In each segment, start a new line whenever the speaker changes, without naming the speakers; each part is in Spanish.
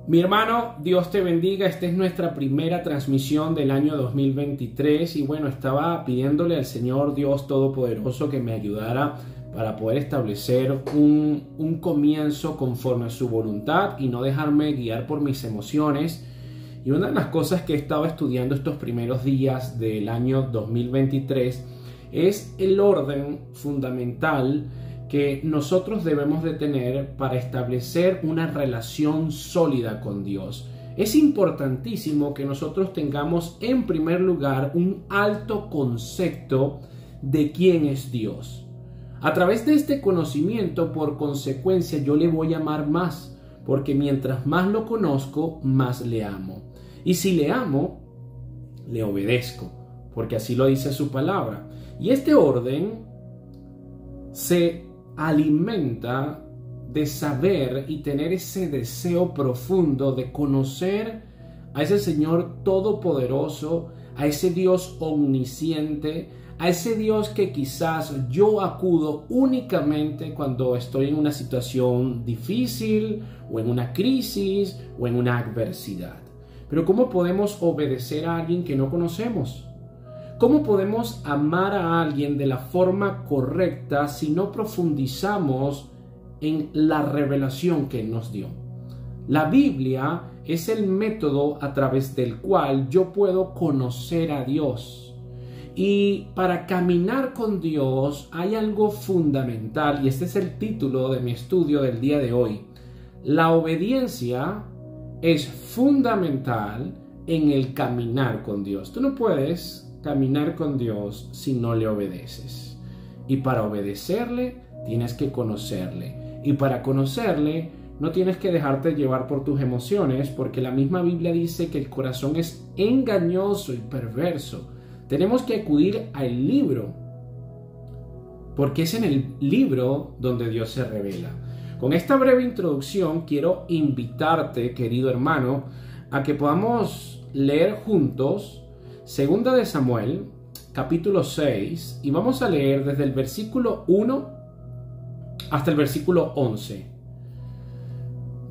Mi hermano, Dios te bendiga. Esta es nuestra primera transmisión del año 2023 y bueno, estaba pidiéndole al Señor Dios Todopoderoso que me ayudara para poder establecer un comienzo conforme a su voluntad y no dejarme guiar por mis emociones. Y una de las cosas que he estado estudiando estos primeros días del año 2023 es el orden fundamental que nosotros debemos de tener para establecer una relación sólida con Dios. Es importantísimo que nosotros tengamos en primer lugar un alto concepto de quién es Dios. A través de este conocimiento, por consecuencia, yo le voy a amar más, porque mientras más lo conozco, más le amo. Y si le amo, le obedezco, porque así lo dice su palabra. Y este orden se alimenta de saber y tener ese deseo profundo de conocer a ese Señor todopoderoso, a ese Dios omnisciente, a ese Dios que quizás yo acudo únicamente cuando estoy en una situación difícil o en una crisis o en una adversidad. Pero ¿cómo podemos obedecer a alguien que no conocemos? ¿Cómo podemos amar a alguien de la forma correcta si no profundizamos en la revelación que Él nos dio? La Biblia es el método a través del cual yo puedo conocer a Dios. Y para caminar con Dios hay algo fundamental, y este es el título de mi estudio del día de hoy. La obediencia es fundamental en el caminar con Dios. Tú no puedes caminar con Dios si no le obedeces. Y para obedecerle, tienes que conocerle. Y para conocerle, no tienes que dejarte llevar por tus emociones, porque la misma Biblia dice que el corazón es engañoso y perverso. Tenemos que acudir al libro, porque es en el libro donde Dios se revela. Con esta breve introducción, quiero invitarte, querido hermano, a que podamos leer juntos Segunda de Samuel, capítulo 6, y vamos a leer desde el versículo 1 hasta el versículo 11.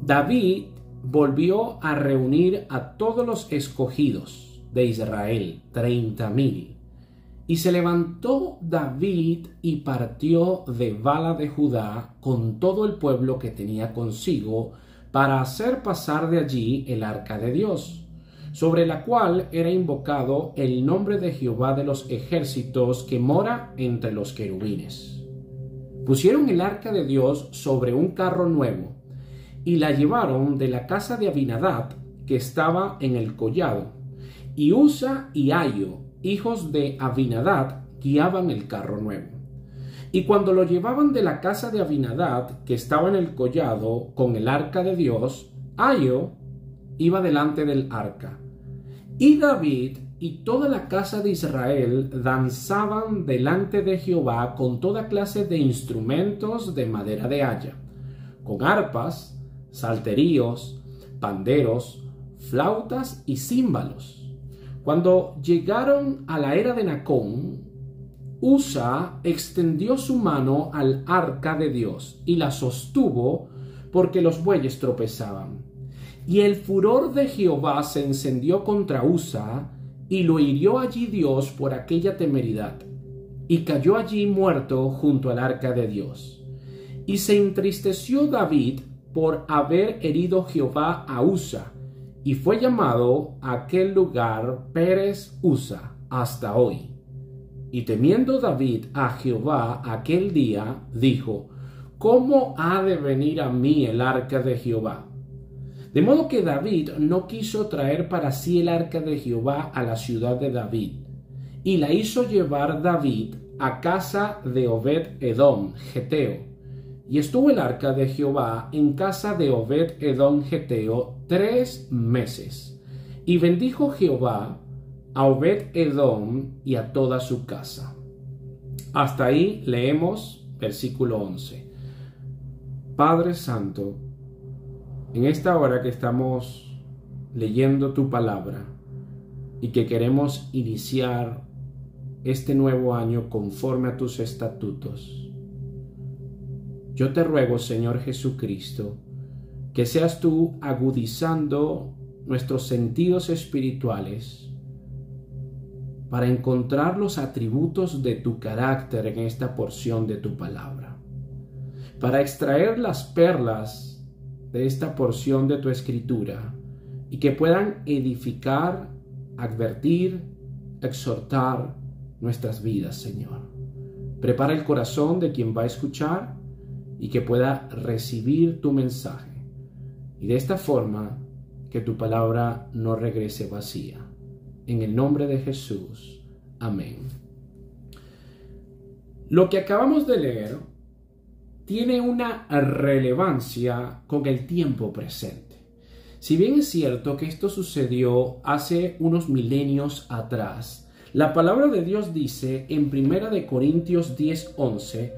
David volvió a reunir a todos los escogidos de Israel, 30,000. Y se levantó David y partió de Bala de Judá con todo el pueblo que tenía consigo para hacer pasar de allí el arca de Dios, sobre la cual era invocado el nombre de Jehová de los ejércitos que mora entre los querubines. Pusieron el arca de Dios sobre un carro nuevo y la llevaron de la casa de Abinadab, que estaba en el collado, y Usa y Ayo, hijos de Abinadab, guiaban el carro nuevo. Y cuando lo llevaban de la casa de Abinadab, que estaba en el collado, con el arca de Dios, Ayo iba delante del arca. Y David y toda la casa de Israel danzaban delante de Jehová con toda clase de instrumentos de madera de haya, con arpas, salterios, panderos, flautas y címbalos. Cuando llegaron a la era de Nacón, Usa extendió su mano al arca de Dios y la sostuvo porque los bueyes tropezaban. Y el furor de Jehová se encendió contra Usa, y lo hirió allí Dios por aquella temeridad, y cayó allí muerto junto al arca de Dios. Y se entristeció David por haber herido Jehová a Usa, y fue llamado a aquel lugar Pérez Usa hasta hoy. Y temiendo David a Jehová aquel día, dijo: ¿Cómo ha de venir a mí el arca de Jehová? De modo que David no quiso traer para sí el arca de Jehová a la ciudad de David, y la hizo llevar David a casa de Obed-edom, geteo. Y estuvo el arca de Jehová en casa de Obed-edom, geteo, 3 meses. Y bendijo Jehová a Obed-edom y a toda su casa. Hasta ahí leemos versículo 11. Padre Santo, en esta hora que estamos leyendo tu palabra y que queremos iniciar este nuevo año conforme a tus estatutos, yo te ruego, Señor Jesucristo, que seas tú agudizando nuestros sentidos espirituales para encontrar los atributos de tu carácter en esta porción de tu palabra, para extraer las perlas de esta porción de tu escritura y que puedan edificar, advertir, exhortar nuestras vidas, Señor. Prepara el corazón de quien va a escuchar y que pueda recibir tu mensaje. Y de esta forma, que tu palabra no regrese vacía. En el nombre de Jesús. Amén. Lo que acabamos de leer tiene una relevancia con el tiempo presente. Si bien es cierto que esto sucedió hace unos milenios atrás, la palabra de Dios dice en 1 Corintios 10:11,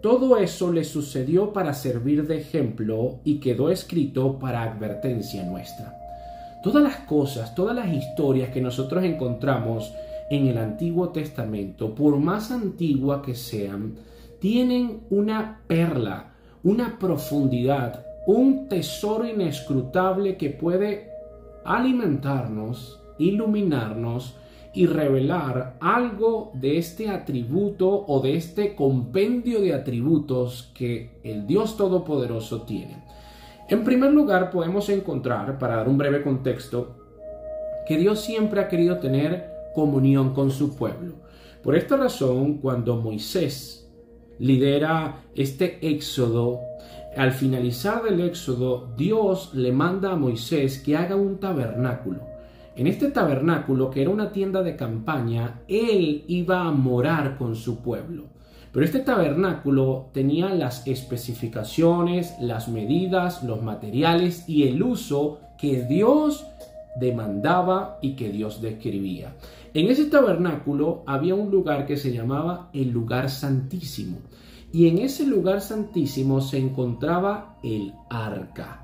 todo eso le sucedió para servir de ejemplo y quedó escrito para advertencia nuestra. Todas las cosas, todas las historias que nosotros encontramos en el Antiguo Testamento, por más antigua que sean, tienen una perla, una profundidad, un tesoro inescrutable que puede alimentarnos, iluminarnos y revelar algo de este atributo o de este compendio de atributos que el Dios Todopoderoso tiene. En primer lugar, podemos encontrar, para dar un breve contexto, que Dios siempre ha querido tener comunión con su pueblo. Por esta razón, cuando Moisés lidera este éxodo, al finalizar del éxodo, Dios le manda a Moisés que haga un tabernáculo. En este tabernáculo, que era una tienda de campaña, él iba a morar con su pueblo. Pero este tabernáculo tenía las especificaciones, las medidas, los materiales y el uso que Dios demandaba y que Dios describía. En ese tabernáculo había un lugar que se llamaba el lugar santísimo. Y en ese lugar santísimo se encontraba el arca.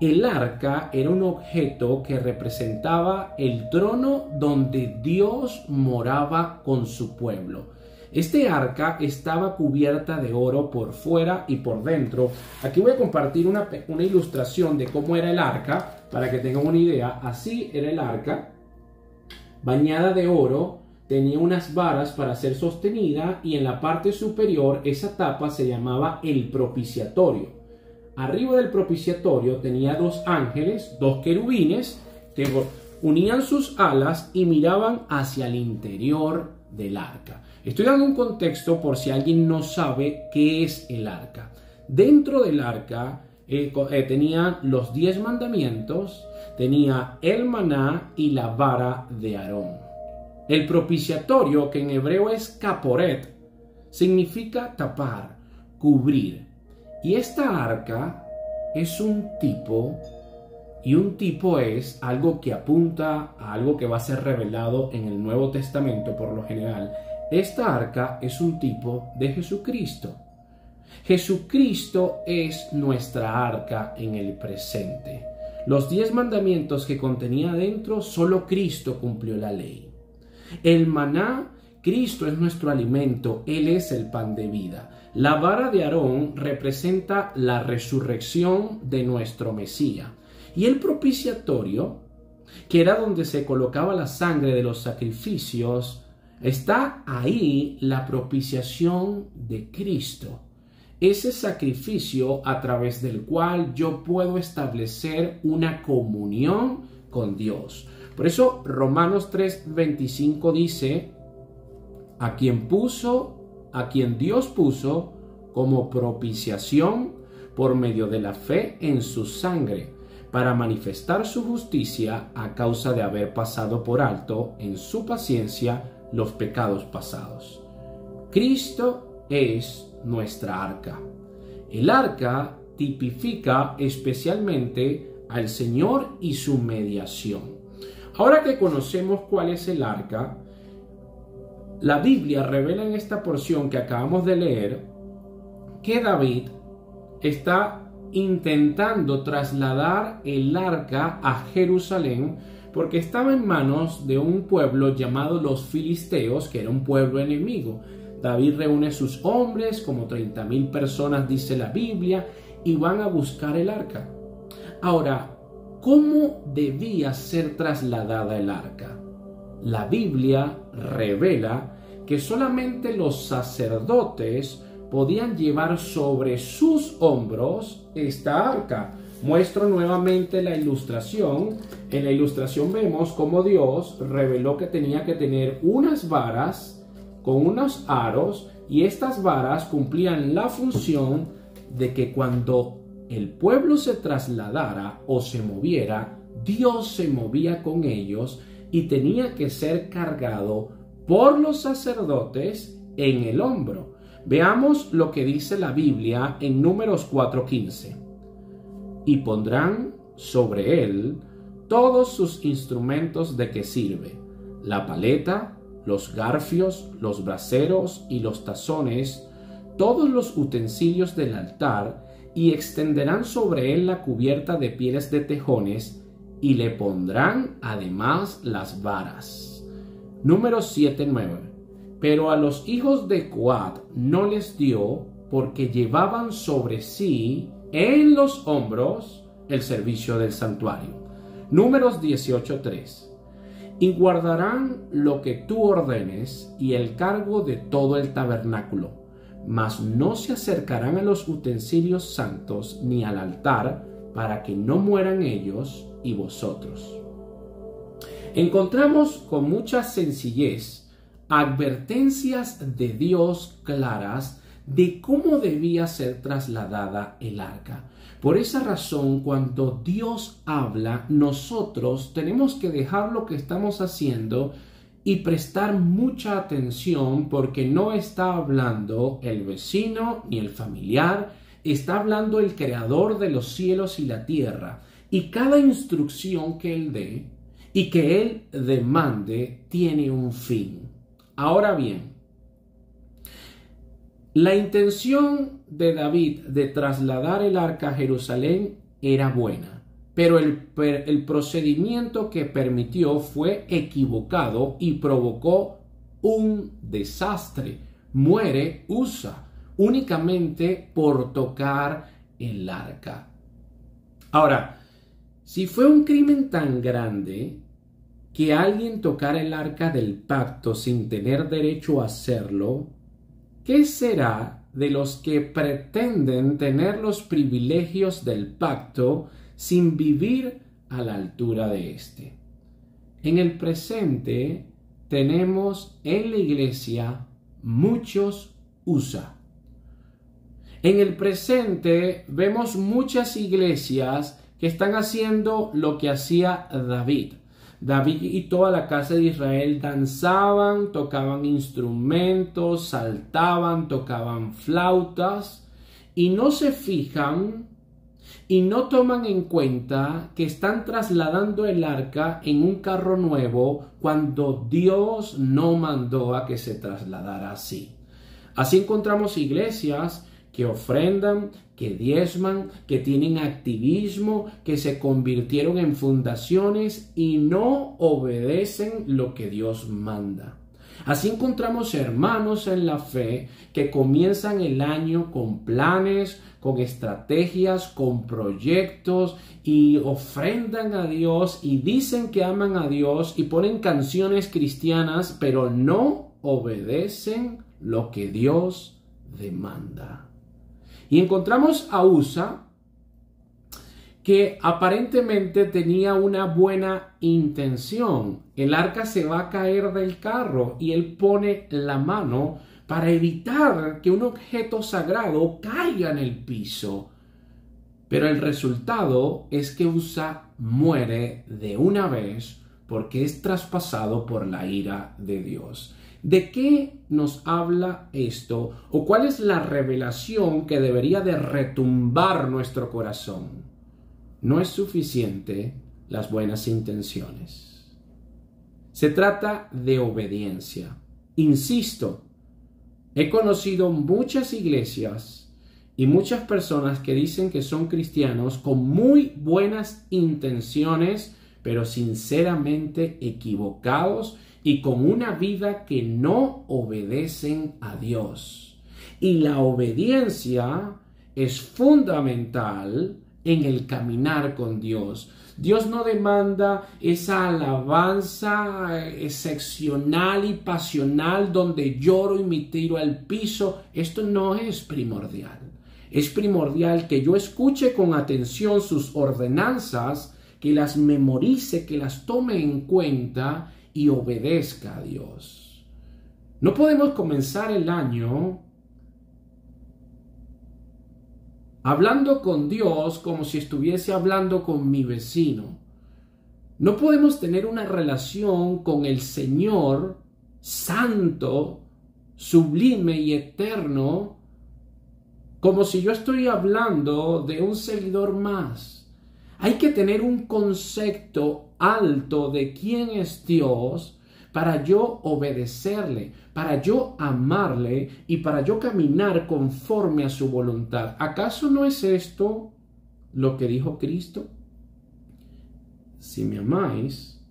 El arca era un objeto que representaba el trono donde Dios moraba con su pueblo. Este arca estaba cubierta de oro por fuera y por dentro. Aquí voy a compartir una ilustración de cómo era el arca para que tengan una idea. Así era el arca, bañada de oro, tenía unas varas para ser sostenida y en la parte superior esa tapa se llamaba el propiciatorio. Arriba del propiciatorio tenía dos ángeles, dos querubines que unían sus alas y miraban hacia el interior del arca. Estoy dando un contexto por si alguien no sabe qué es el arca. Dentro del arca tenía los 10 mandamientos, tenía el maná y la vara de Aarón. El propiciatorio, que en hebreo es caporet, significa tapar, cubrir. Y esta arca es un tipo, y un tipo es algo que apunta a algo que va a ser revelado en el Nuevo Testamento por lo general. Esta arca es un tipo de Jesucristo. Jesucristo es nuestra arca en el presente. Los 10 mandamientos que contenía dentro, solo Cristo cumplió la ley. El maná, Cristo es nuestro alimento, Él es el pan de vida. La vara de Aarón representa la resurrección de nuestro Mesías. Y el propiciatorio, que era donde se colocaba la sangre de los sacrificios, está ahí la propiciación de Cristo. Ese sacrificio a través del cual yo puedo establecer una comunión con Dios. Por eso Romanos 3:25 dice, a quien Dios puso como propiciación por medio de la fe en su sangre, para manifestar su justicia a causa de haber pasado por alto en su paciencia los pecados pasados. Cristo es nuestra arca. El arca tipifica especialmente al Señor y su mediación. Ahora que conocemos cuál es el arca, la Biblia revela en esta porción que acabamos de leer que David está intentando trasladar el arca a Jerusalén porque estaba en manos de un pueblo llamado los filisteos, que era un pueblo enemigo. David reúne sus hombres, como 30,000 personas dice la Biblia, y van a buscar el arca. Ahora, ¿cómo debía ser trasladada el arca? La Biblia revela que solamente los sacerdotes podían llevar sobre sus hombros esta arca. Muestro nuevamente la ilustración. En la ilustración vemos cómo Dios reveló que tenía que tener unas varas con unos aros, y estas varas cumplían la función de que cuando el pueblo se trasladara o se moviera, Dios se movía con ellos y tenía que ser cargado por los sacerdotes en el hombro. Veamos lo que dice la Biblia en Números 4:15. Y pondrán sobre él todos sus instrumentos de que sirve, la paleta, los garfios, los braseros y los tazones, todos los utensilios del altar, y extenderán sobre él la cubierta de pieles de tejones, y le pondrán además las varas. Números 7:9. Pero a los hijos de Coat no les dio, porque llevaban sobre sí en los hombros el servicio del santuario. Números 18:3. Y guardarán lo que tú ordenes y el cargo de todo el tabernáculo, mas no se acercarán a los utensilios santos ni al altar, para que no mueran ellos y vosotros. Encontramos con mucha sencillez advertencias de Dios claras de cómo debía ser trasladada el arca. Por esa razón, cuando Dios habla, nosotros tenemos que dejar lo que estamos haciendo y prestar mucha atención, porque no está hablando el vecino ni el familiar, está hablando el creador de los cielos y la tierra. Y cada instrucción que Él dé y que Él demande tiene un fin. Ahora bien, la intención de David de trasladar el arca a Jerusalén era buena, pero el procedimiento que permitió fue equivocado y provocó un desastre. Muere Usa únicamente por tocar el arca. Ahora, si fue un crimen tan grande que alguien tocara el arca del pacto sin tener derecho a hacerlo, ¿qué será de los que pretenden tener los privilegios del pacto sin vivir a la altura de éste? En el presente tenemos en la iglesia muchos Usa. En el presente vemos muchas iglesias que están haciendo lo que hacía David. David y toda la casa de Israel danzaban, tocaban instrumentos, saltaban, tocaban flautas, y no se fijan y no toman en cuenta que están trasladando el arca en un carro nuevo cuando Dios no mandó a que se trasladara así. Así encontramos iglesias que ofrendan, que diezman, que tienen activismo, que se convirtieron en fundaciones y no obedecen lo que Dios manda. Así encontramos hermanos en la fe que comienzan el año con planes, con estrategias, con proyectos, y ofrendan a Dios y dicen que aman a Dios y ponen canciones cristianas, pero no obedecen lo que Dios demanda. Y encontramos a Usa, que aparentemente tenía una buena intención. El arca se va a caer del carro y él pone la mano para evitar que un objeto sagrado caiga en el piso. Pero el resultado es que Usa muere de una vez porque es traspasado por la ira de Dios. ¿De qué nos habla esto? ¿O cuál es la revelación que debería de retumbar nuestro corazón? No es suficiente las buenas intenciones. Se trata de obediencia. Insisto, he conocido muchas iglesias y muchas personas que dicen que son cristianos con muy buenas intenciones, pero sinceramente equivocados y con una vida que no obedecen a Dios. Y la obediencia es fundamental en el caminar con Dios. Dios no demanda esa alabanza excepcional y pasional donde lloro y me tiro al piso. Esto no es primordial. Es primordial que yo escuche con atención sus ordenanzas, que las memorice, que las tome en cuenta y obedezca a Dios. No podemos comenzar el año hablando con Dios como si estuviese hablando con mi vecino. No podemos tener una relación con el Señor santo, sublime y eterno como si yo estoy hablando de un seguidor más. Hay que tener un concepto alto de quién es Dios para yo obedecerle, para yo amarle y para yo caminar conforme a su voluntad. ¿Acaso no es esto lo que dijo Cristo? Si me amáis,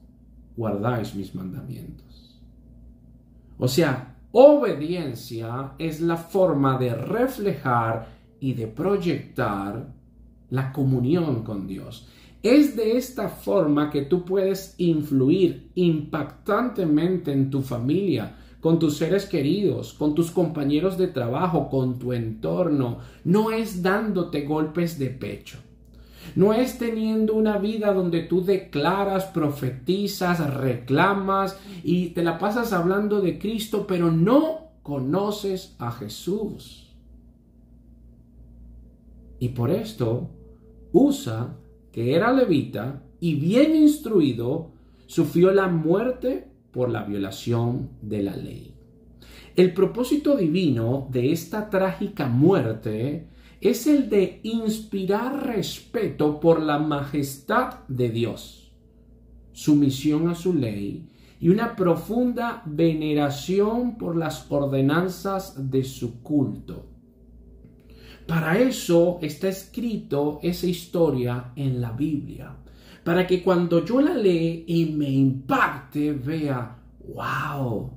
guardáis mis mandamientos. O sea, obediencia es la forma de reflejar y de proyectar la comunión con Dios. Es de esta forma que tú puedes influir impactantemente en tu familia, con tus seres queridos, con tus compañeros de trabajo, con tu entorno. No es dándote golpes de pecho. No es teniendo una vida donde tú declaras, profetizas, reclamas y te la pasas hablando de Cristo, pero no conoces a Jesús. Y por esto, Usa, que era levita y bien instruido, sufrió la muerte por la violación de la ley. El propósito divino de esta trágica muerte es el de inspirar respeto por la majestad de Dios, sumisión a su ley y una profunda veneración por las ordenanzas de su culto. Para eso está escrito esa historia en la Biblia, para que cuando yo la lea y me impacte, vea, wow,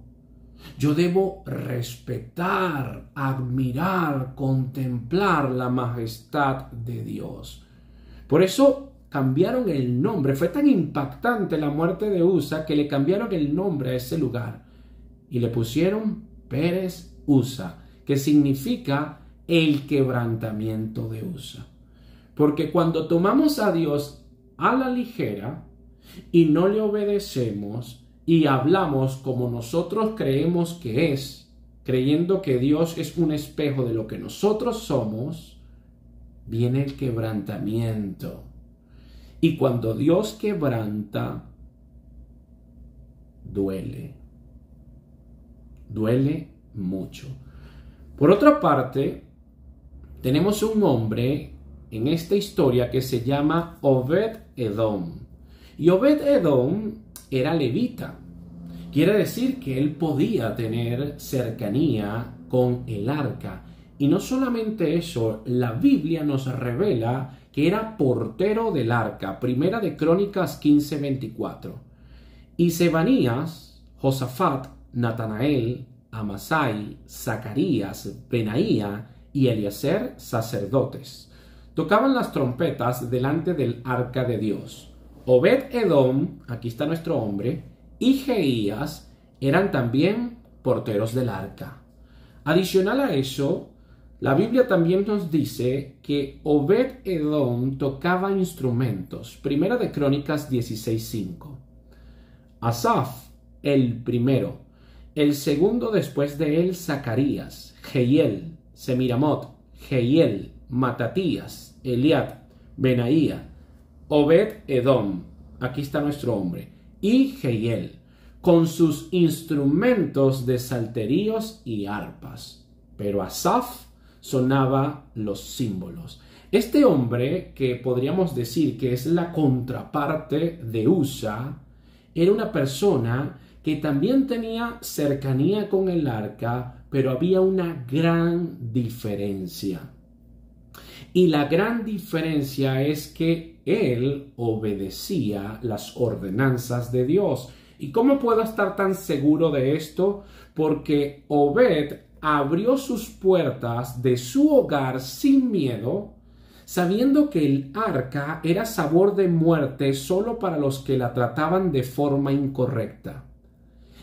yo debo respetar, admirar, contemplar la majestad de Dios. Por eso cambiaron el nombre. Fue tan impactante la muerte de Usa que le cambiaron el nombre a ese lugar y le pusieron Pérez Usa, que significa el quebrantamiento de Usa. Porque cuando tomamos a Dios a la ligera y no le obedecemos y hablamos como nosotros creemos que es, creyendo que Dios es un espejo de lo que nosotros somos, viene el quebrantamiento. Y cuando Dios quebranta, duele. Duele mucho. Por otra parte, tenemos un hombre en esta historia que se llama Obed-Edom. Y Obed-Edom era levita. Quiere decir que él podía tener cercanía con el arca. Y no solamente eso, la Biblia nos revela que era portero del arca. Primera de Crónicas 15:24. Y Sebanías, Josafat, Natanael, Amasai, Zacarías, Benaía y Eliezer, sacerdotes, tocaban las trompetas delante del arca de Dios. Obed-Edom, aquí está nuestro hombre, y Jeías eran también porteros del arca. Adicional a eso, la Biblia también nos dice que Obed-Edom tocaba instrumentos. Primera de Crónicas 16:5. Asaf, el primero. El segundo después de él, Zacarías, Jehiel, Semiramot, Jehiel, Matatías, Eliad, Benaía, Obed-Edom, aquí está nuestro hombre, y Jehiel, con sus instrumentos de salterios y arpas. Pero Asaf sonaba los símbolos. Este hombre, que podríamos decir que es la contraparte de Usa, era una persona que también tenía cercanía con el arca, pero había una gran diferencia. Y la gran diferencia es que él obedecía las ordenanzas de Dios. ¿Y cómo puedo estar tan seguro de esto? Porque Obed abrió sus puertas de su hogar sin miedo, sabiendo que el arca era sabor de muerte solo para los que la trataban de forma incorrecta.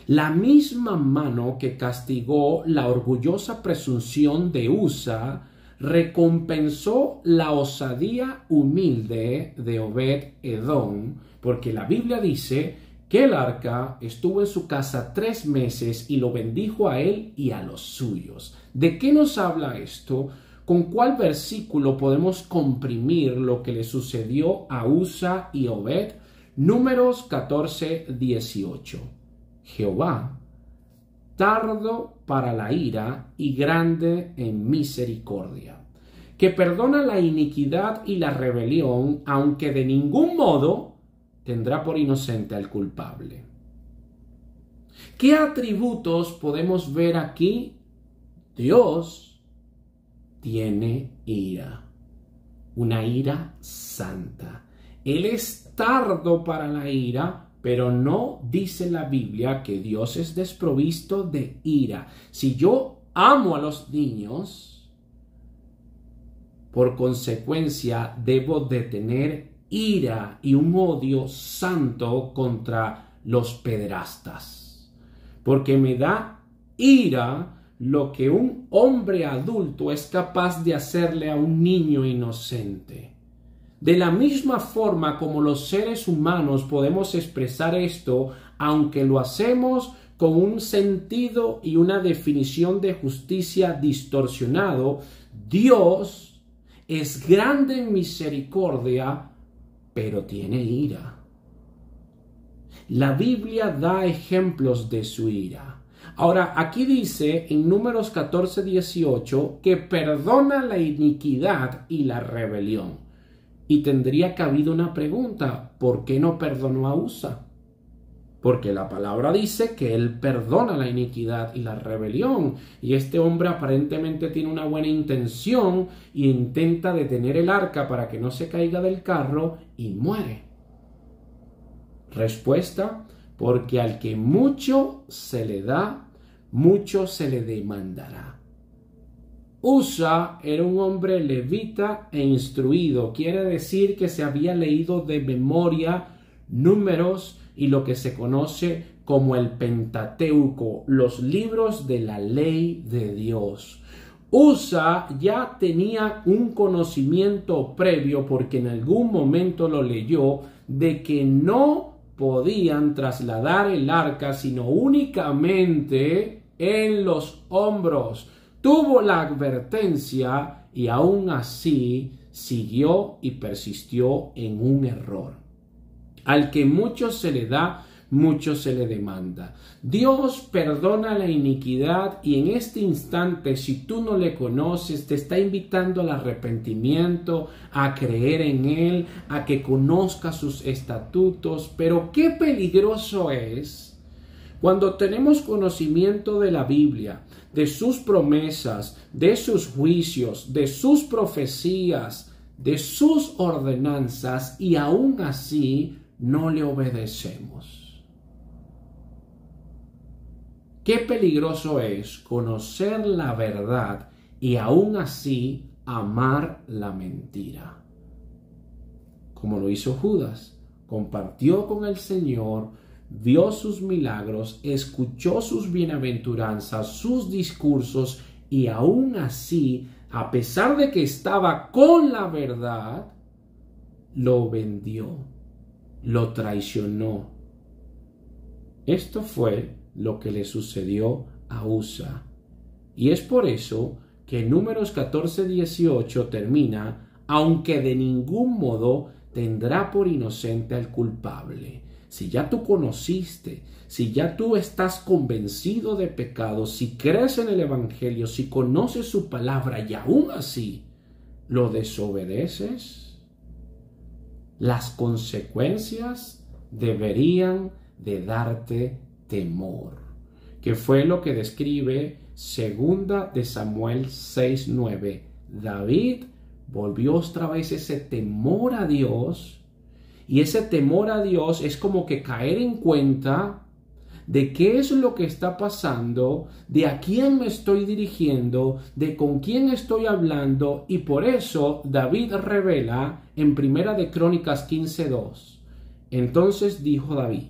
La misma mano que castigó la orgullosa presunción de Usa recompensó la osadía humilde de Obed-Edom, porque la Biblia dice que el arca estuvo en su casa 3 meses y lo bendijo a él y a los suyos. ¿De qué nos habla esto? ¿Con cuál versículo podemos comprimir lo que le sucedió a Usa y Obed? Números 14, 18. Jehová, tardo para la ira y grande en misericordia, que perdona la iniquidad y la rebelión, aunque de ningún modo tendrá por inocente al culpable. ¿Qué atributos podemos ver aquí? Dios tiene ira, una ira santa. Él es tardo para la ira, pero no dice la Biblia que Dios es desprovisto de ira. Si yo amo a los niños, por consecuencia debo de tener ira y un odio santo contra los pederastas, porque me da ira lo que un hombre adulto es capaz de hacerle a un niño inocente. De la misma forma como los seres humanos podemos expresar esto, aunque lo hacemos con un sentido y una definición de justicia distorsionado, Dios es grande en misericordia, pero tiene ira. La Biblia da ejemplos de su ira. Ahora, aquí dice en Números 14, 18 que perdona la iniquidad y la rebelión. Y tendría cabido una pregunta: ¿por qué no perdonó a Usa? Porque la palabra dice que él perdona la iniquidad y la rebelión. Y este hombre aparentemente tiene una buena intención y intenta detener el arca para que no se caiga del carro y muere. Respuesta: porque al que mucho se le da, mucho se le demandará. Usa era un hombre levita e instruido, quiere decir que se había leído de memoria Números y lo que se conoce como el Pentateuco, los libros de la ley de Dios. Usa ya tenía un conocimiento previo, porque en algún momento lo leyó, de que no podían trasladar el arca sino únicamente en los hombros. Tuvo la advertencia y aún así siguió y persistió en un error. Al que mucho se le da, mucho se le demanda. Dios perdona la iniquidad y en este instante, si tú no le conoces, te está invitando al arrepentimiento, a creer en Él, a que conozca sus estatutos. Pero qué peligroso es cuando tenemos conocimiento de la Biblia, de sus promesas, de sus juicios, de sus profecías, de sus ordenanzas, y aún así no le obedecemos. Qué peligroso es conocer la verdad y aún así amar la mentira. Como lo hizo Judas, compartió con el Señor, vio sus milagros, escuchó sus bienaventuranzas, sus discursos, y aún así, a pesar de que estaba con la verdad, lo vendió, lo traicionó. Esto fue lo que le sucedió a Usa. Y es por eso que Números 14, 18 termina: aunque de ningún modo tendrá por inocente al culpable. Si ya tú conociste, si ya tú estás convencido de pecado, si crees en el Evangelio, si conoces su palabra y aún así lo desobedeces, las consecuencias deberían de darte temor, que fue lo que describe 2 de Samuel 6:9. David volvió otra vez ese temor a Dios, y ese temor a Dios es como que caer en cuenta de qué es lo que está pasando, de a quién me estoy dirigiendo, de con quién estoy hablando, y por eso David revela en Primera de Crónicas 15:2. Entonces dijo David: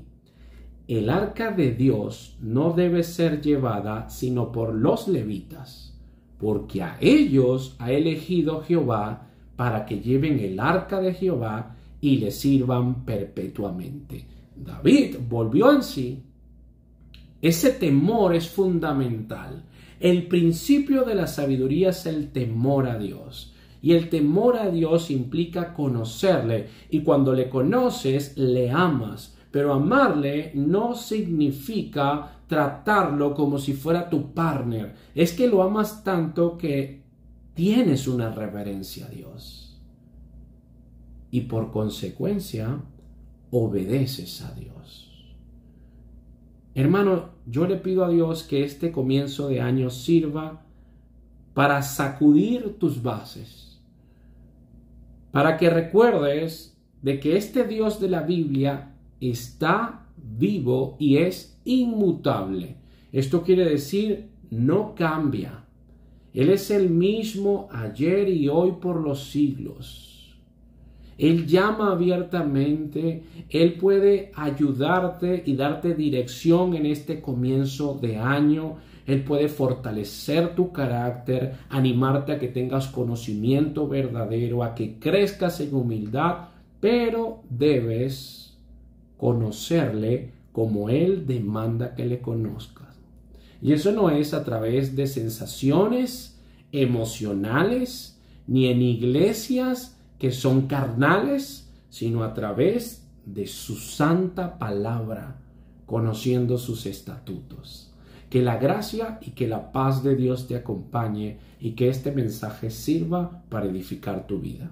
el arca de Dios no debe ser llevada sino por los levitas, porque a ellos ha elegido Jehová para que lleven el arca de Jehová y le sirvan perpetuamente. David volvió en sí. Ese temor es fundamental. El principio de la sabiduría es el temor a Dios. Y el temor a Dios implica conocerle. Y cuando le conoces, le amas. Pero amarle no significa tratarlo como si fuera tu partner. Es que lo amas tanto que tienes una reverencia a Dios. Y por consecuencia, obedeces a Dios. Hermano, yo le pido a Dios que este comienzo de año sirva para sacudir tus bases, para que recuerdes de que este Dios de la Biblia está vivo y es inmutable. Esto quiere decir, no cambia. Él es el mismo ayer y hoy por los siglos. Él llama abiertamente, Él puede ayudarte y darte dirección en este comienzo de año. Él puede fortalecer tu carácter, animarte a que tengas conocimiento verdadero, a que crezcas en humildad, pero debes conocerle como Él demanda que le conozcas. Y eso no es a través de sensaciones emocionales, ni en iglesias que son carnales, sino a través de su santa palabra, conociendo sus estatutos. Que la gracia y que la paz de Dios te acompañe y que este mensaje sirva para edificar tu vida.